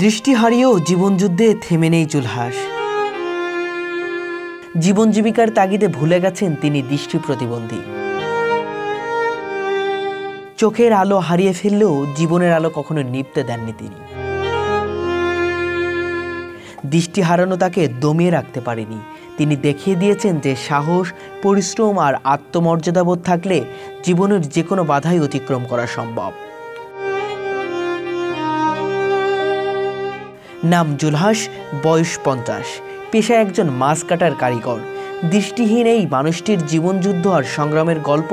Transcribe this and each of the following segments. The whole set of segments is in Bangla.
দৃষ্টি হারিয়েও জীবনযুদ্ধে থেমে নেই জুলহাস। জীবন জীবিকার তাগিদে ভুলে গেছেন তিনি দৃষ্টি প্রতিবন্ধী। চোখের আলো হারিয়ে ফেললেও জীবনের আলো কখনো নিভতে দেননি তিনি। দৃষ্টি হারানো তাকে দমিয়ে রাখতে পারেনি। তিনি দেখিয়ে দিয়েছেন যে সাহস, পরিশ্রম আর আত্মমর্যাদাবোধ থাকলে জীবনের যে কোনো বাধাই অতিক্রম করা সম্ভব। নাম জুলহাস, বয়স 50, পেশায় একজন মাছ কাটার কারিগর। দৃষ্টিহীন এই মানুষটির জীবনযুদ্ধ আর সংগ্রামের গল্প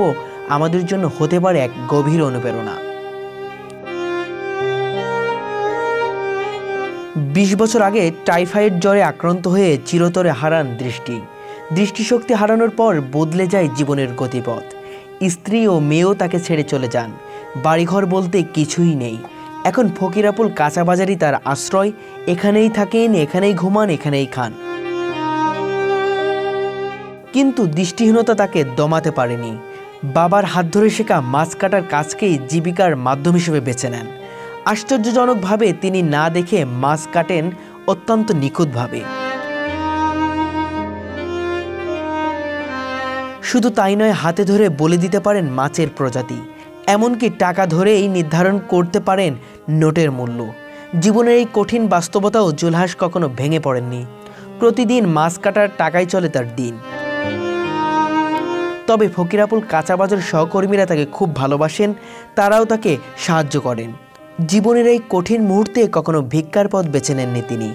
আমাদের জন্য হতে পারে এক গভীর অনুপ্রেরণা। 20 বছর আগে টাইফয়েড জ্বরে আক্রান্ত হয়ে চিরতরে হারান দৃষ্টিশক্তি হারানোর পর বদলে যায় জীবনের গতিপথ। স্ত্রী ও মেয়েও তাকে ছেড়ে চলে যান। বাড়িঘর বলতে কিছুই নেই। এখন ফকিরাপুল কাঁচা বাজারই তার আশ্রয়। এখানেই থাকেন, এখানেই ঘুমান, এখানেই খান। কিন্তু দৃষ্টিহীনতা তাকে দমাতে পারেনি। বাবার হাত ধরে শেখা মাছ কাটার কাজকেই জীবিকার মাধ্যম হিসেবে বেছে নেন। আশ্চর্যজনকভাবে তিনি না দেখে মাছ কাটেন অত্যন্ত নিখুঁতভাবে। শুধু তাই নয়, হাতে ধরে বলে দিতে পারেন মাছের প্রজাতি, এমনকি টাকা ধরেই নির্ধারণ করতে পারেন নোটের মূল্য। জীবনের এই কঠিন বাস্তবতাও জুলহাস কখনো ভেঙে পড়েননি। প্রতিদিন মাছ কাটার টাকায় চলে তার দিন। তবে ফকিরাপুল কাঁচা বাজার সহকর্মীরা তাকে খুব ভালোবাসেন, তারাও তাকে সাহায্য করেন। জীবনের এই কঠিন মুহূর্তে কখনো ভিক্ষার পথ বেছে নেননি তিনি।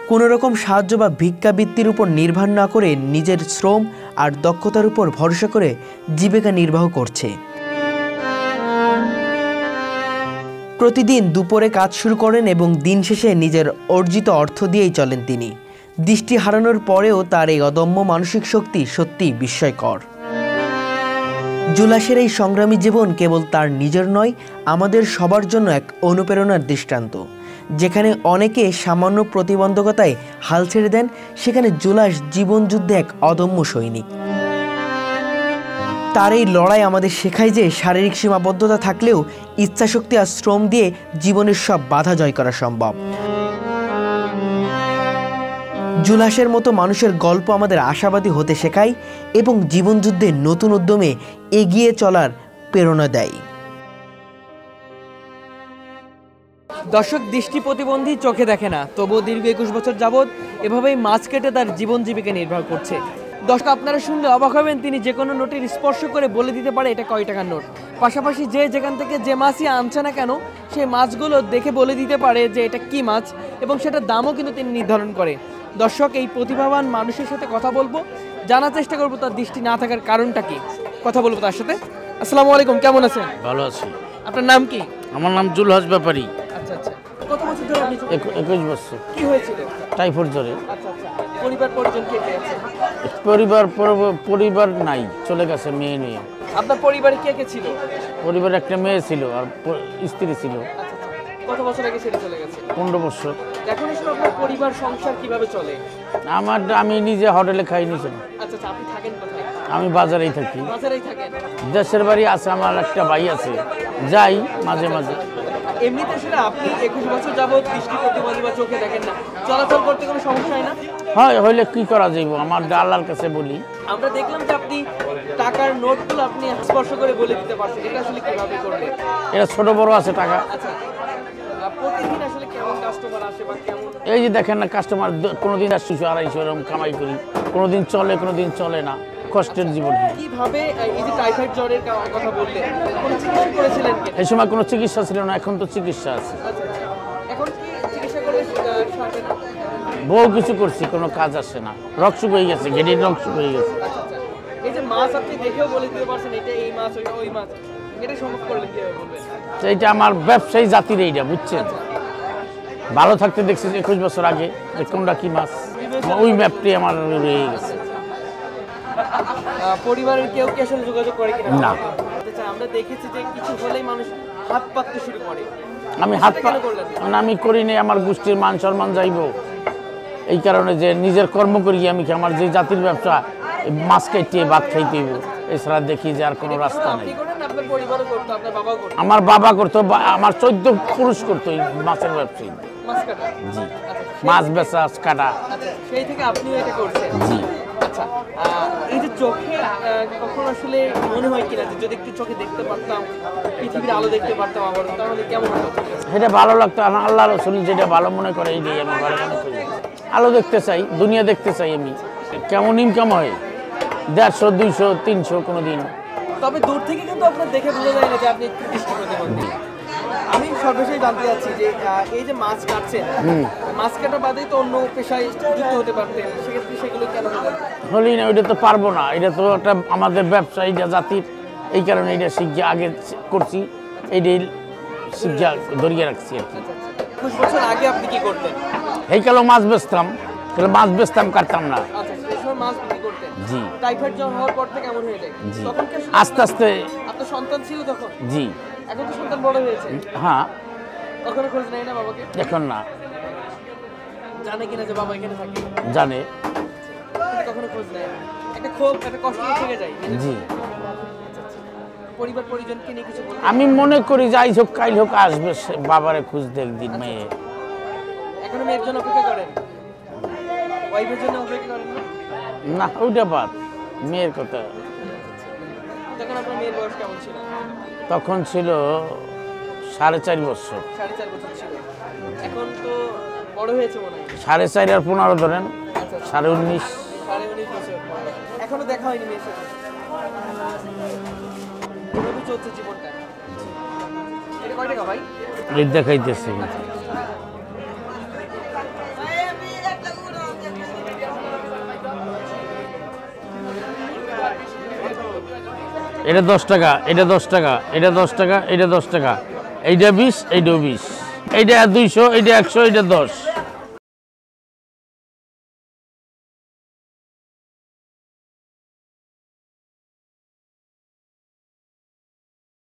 কোনো রকম সাহায্য বা ভিক্ষাবৃত্তির উপর নির্ভর না করে নিজের শ্রম আর দক্ষতার উপর ভরসা করে জীবিকা নির্বাহ করছে। প্রতিদিন দুপুরে কাজ শুরু করেন এবং দিন শেষে নিজের অর্জিত অর্থ দিয়েই চলেন তিনি। দৃষ্টি হারানোর পরেও তার এই অদম্য মানসিক শক্তি সত্যিই বিস্ময়কর। জুলহাসের এই সংগ্রামী জীবন কেবল তার নিজের নয়, আমাদের সবার জন্য এক অনুপ্রেরণার দৃষ্টান্ত। যেখানে অনেকে সামান্য প্রতিবন্ধকতায় হাল ছেড়ে দেন, সেখানে জুলহাস জীবনযুদ্ধে এক অদম্য সৈনিক। তার এই লড়াই আমাদের শেখায় যে শারীরিক সীমাবদ্ধতা থাকলেও ইচ্ছাশক্তি আর শ্রম দিয়ে জীবনের সব বাধা জয় করা সম্ভব। জুলহাসের মতো মানুষের গল্প আমাদের আশাবাদী হতে শেখায় এবং জীবনযুদ্ধে নতুন উদ্যমে এগিয়ে চলার প্রেরণা দেয়। দর্শক, দৃষ্টি প্রতিবন্ধী, চোখে দেখে না, তবুও দীর্ঘ 21 বছর যাবৎ এভাবেই মাছ কেটে তার জীবন জীবিকা নির্বাহ করছে। দর্শক, আপনারা শুনলে অবাক হবেন, তিনি যে কোনো নোটের স্পর্শ করে বলে দিতে পারে এটা কয় টাকার নোট। পাশাপাশি যেখান থেকে যে মাছই আনছে না কেন, সেই মাছগুলো দেখে বলে দিতে পারে যে এটা কি মাছ, এবং সেটার দামও কিন্তু তিনি নির্ধারণ করে। দর্শক, এই প্রতিভাবান মানুষের সাথে কথা বলবো, জানার চেষ্টা করবো তার দৃষ্টি না থাকার কারণটা কি। কথা বলবো তার সাথে। আসসালামু আলাইকুম, কেমন আছেন? ভালো আছি। আপনার নাম কি? আমার নাম জুলহাস ব্যাপারী। আচ্ছা আচ্ছা, কত বছর ধরে আপনি? 21 বছর। কি হয়েছিল? টাইফয়েড জ্বরে। আচ্ছা আচ্ছা, পরিবার পরিজন কে কে আছে? পরিবার নাই, চলে গেছে মেয়ে নিয়ে। আপনার পরিবারে কে কে ছিল? পরিবারে একটা মেয়ে ছিল আর স্ত্রী ছিল। কত বছর আগে ছেড়ে চলে গেছে? 15 বছর। এখন আসলে আপনার পরিবার সংসার কিভাবে চলে? আমি নিজে হোটেলে খাই নিয়েছি। আচ্ছা আচ্ছা, আপনি থাকেন কোথায়? আমি বাজারেই থাকি। বাজারেই থাকেন? দেশের বাড়ি আছে, আমার একটা ভাই আছে, যাই মাঝে মাঝে। এমনিতে আসলে আপনি 21 বছর যাবত দৃষ্টি প্রতিবন্ধী বা চোখে দেখেন না, চলাচল করতে কোনো সমস্যা হয় না? হয়, হইলে কি করা যাইব, আমার আল্লাহর কাছে বলি। আমরা দেখলাম যে আপনি টাকার নোটগুলো আপনি স্পর্শ করে বলে দিতে পারছেন, এটা আসলে কিভাবে করলেন? এটা ছোট বড় আছে টাকা। আচ্ছা, প্রতিদিন আসলে কেমন কাস্টমার আসে বা কেমন? এই যে দেখেন না, কাস্টমার কোনোদিন 200 250 এরকম কামাই করি, কোনোদিন চলে কোনোদিন চলে না। কষ্টের জীবন। কিভাবে এই যে টাইফয়েড জ্বরের কথা বললেন, কোনো চিকিৎসা করেছিলেন কি? এই সময় কোনো চিকিৎসা ছিল না, এখন তো চিকিৎসা আছে। আচ্ছা, এখন কি চিকিৎসা করে সারবে না? বহু কিছু করছি, কোনো কাজ আসে না। রক্ত হয়ে গেছে, গেডির রক্ত হয়ে গেছে। এই যে মাছ আপনি দেখেও বলে দিতে পারছেন এটা এই মাছ, ওইটা ওই মাছ, এটা সম্ভব করলেন কিভাবে বলবেন? এইটা আমার ব্যবসায়ী জাতির, এইটা বুঝছেন। ভালো থাকতে দেখছি 21 বছর আগে যে কোনটা কি মাছ, ওই ম্যাপটি আমার রয়ে গেছে। পরিবারের কেউ কি আসলে যোগাযোগ করে কিনা? না। আমরা দেখেছি যে কিছু হলেই মানুষ হাত পাততে শুরু করে। আমি হাত আমি করিনি, আমার গোষ্ঠীর মান সম্মান যাইব এই কারণে যে নিজের কর্ম করি। আমি আমার যে জাতির ব্যবসা, মাছ খাইতে ভাত খাইতে, এছাড়া দেখি যে আর কোনো রাস্তা নেই। পরিবারও করতো, আপনার বাবাও করতো? আমার বাবা করতো, আমার 14 পুরুষ করতো এই মাছের ব্যবসায়ী। মাছ কাটা? জি, আচ্ছা, মাছ বেচা কাটা। আচ্ছা, সেই থেকে আপনিও এটা করছেন? জি। আচ্ছা, এই যে চোখে কখন আসলে মনে হয় কিনা যে যদি একটু চোখে দেখতে পারতাম, পৃথিবীর আলো দেখতে পারতাম আবার, তাহলে কেমন হতো? সেটা ভালো লাগতো, আল্লাহ রসুল যেটা ভালো মনে করে এইটাই আমি ভালো মনে করি। আলো দেখতে চাই, দুনিয়া দেখতে চাই আমি। কেমন ইনকাম হয় 150, 200, 300 কোনো দিন। তবে দূর থেকে কিন্তু আপনার দেখে বোঝা যায় না যে আপনি একটু দৃষ্টি প্রতিবন্ধী। আমি সর্বশেষ জানতে চাচ্ছি যে এই যে মাছ কাটছেন, মাছ কাটা বাদেই তো অন্য পেশায় যুক্ত হতে পারতেন, সেক্ষেত্রে সেগুলো কেন হলেন? হলেই না, ওইটা তো পারবো না, এটা তো একটা আমাদের ব্যবসা, এটা জাতির, এই কারণে এটা শিক্ষা আগে করছি, এইটাই শিক্ষা ধরিয়ে রাখছি আর কি। 21 বছর আগে আপনি কি করতেন? এই কালো মাছ বেচতাম, তাহলে মাছ বেচতাম, কাটতাম না। আচ্ছা, সেই সময় মাছ বিক্রি করতেন? জি। টাইফয়েড জ্বর হওয়ার পর থেকে কেমন হয়ে যায়? জি। তখন কি আস্তে আস্তে। আপনার সন্তান ছিল তখন? জি। এখন তো সন্তান বড় হয়েছে। হ্যাঁ। কখনো খোঁজ নেয় না বাবাকে? এখন না। জানে কিনা যে বাবা এখানে থাকে? জানে। কখনো খোঁজ নেয় না? একটা ক্ষোভ, একটা কষ্ট থেকে যায়। জি। পরিবার পরিজনকে নিয়ে কিছু বলতে? আমি মনে করি যাই হোক কাল হোক আসবে, বাবারে খুঁজতে একদিন মেয়ে। এখনো মেয়ের জন্য অপেক্ষা করেন? ওয়াইফের জন্য অপেক্ষা করেন না? না, ওইটা বাদ, মেয়ের কথা। তখন আপনার মেয়ের বয়স কেমন ছিল? তখন ছিল 4.5 বছর। 4.5 বছর ছিল। এখন তো বড় হয়েছে মনে হয়। 4.5 আর 15 ধরেন, 19.5। 19.5 বছর। এখনো দেখা হয়নি মেয়ের সাথে? কিভাবে চলছে জীবনটা? এটা কয় টাকা ভাই? এই দেখাইতেছি। এটা 10 টাকা, এটা 10 টাকা, এটা 10 টাকা, এটা 10 টাকা, এইটা 20, এইটাও 20, এইটা 200, এইটা 100, এইটা 10।